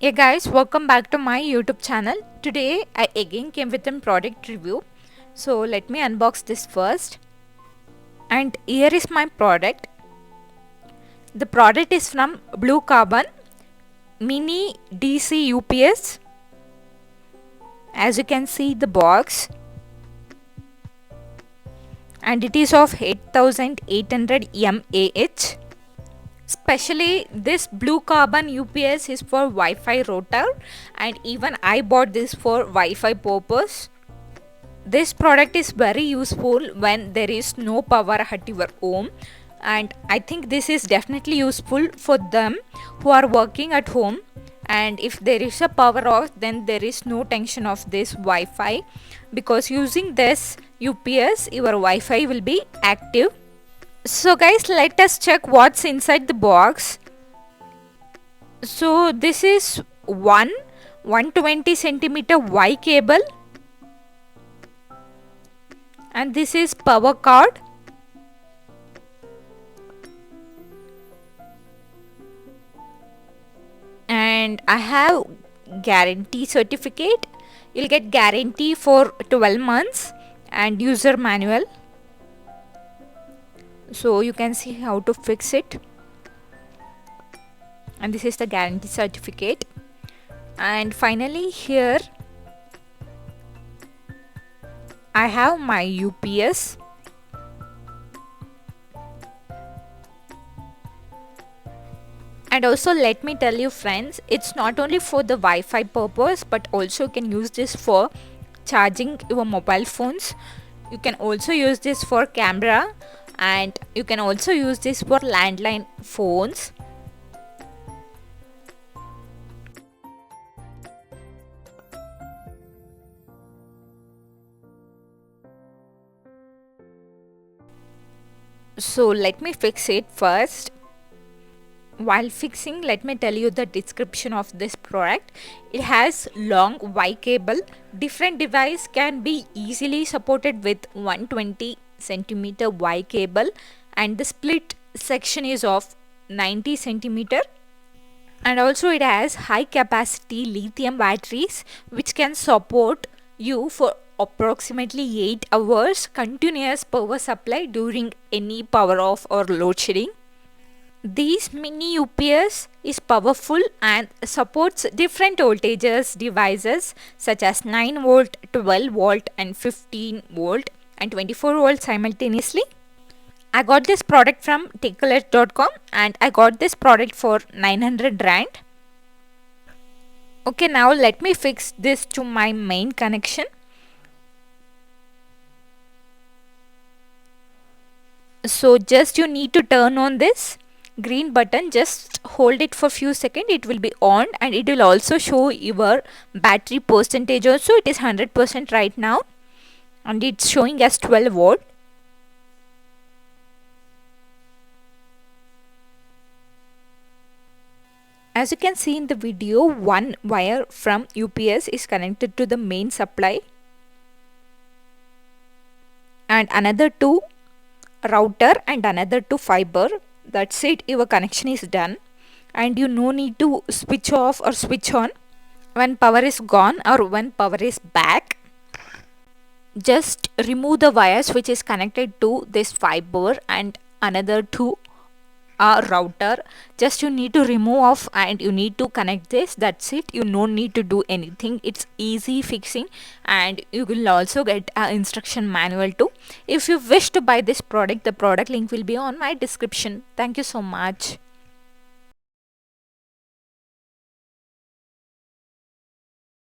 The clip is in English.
Hey guys, welcome back to my YouTube channel. Today I again came with a product review. So let me unbox this first. And here is my product. The product is from Blue Carbon Mini DC UPS. As you can see the box. And it is of 8800 mAh. Especially this Blue Carbon UPS is for Wi-Fi router, and even I bought this for Wi-Fi purpose. This product is very useful when there is no power at your home, and I think this is definitely useful for them who are working at home. And if there is a power off, then there is no tension of this Wi-Fi, because using this UPS your Wi-Fi will be active. So guys, let us check what's inside the box. So this is one 120 centimeter Y cable, and this is power cord, and I have guarantee certificate. You'll get guarantee for 12 months and user manual. So you can see how to fix it, and this is the guarantee certificate. And finally here I have my UPS, and also let me tell you friends, it's not only for the Wi-Fi purpose, but also you can use this for charging your mobile phones. You can also use this for camera, and you can also use this for landline phones. So let me fix it first. While fixing, let me tell you the description of this product. It has long Y cable. Different device can be easily supported with 120 centimeter Y cable, and the split section is of 90 centimeter. And also it has high capacity lithium batteries which can support you for approximately 8 hours continuous power supply during any power off or load shedding. This mini UPS is powerful and supports different voltages devices such as 9 volt, 12 volt and 15 volt and 24 volt simultaneously. I got this product from takealot.com, and I got this product for 900 rand. Okay, now let me fix this to my main connection. So just you need to turn on this green button, just hold it for few seconds, it will be on, and it will also show your battery percentage also. It is 100% right now, and it's showing as 12 volt. As you can see in the video, one wire from UPS is connected to the main supply, and another to router and another to fiber. That's it, your connection is done, and you no need to switch off or switch on when power is gone or when power is back. Just remove the wires which is connected to this fiber and another to a router. Just you need to remove off and you need to connect this. That's it, you no need to do anything. It's easy fixing, and you will also get an instruction manual too. If you wish to buy this product, the product link will be on my description. Thank you so much.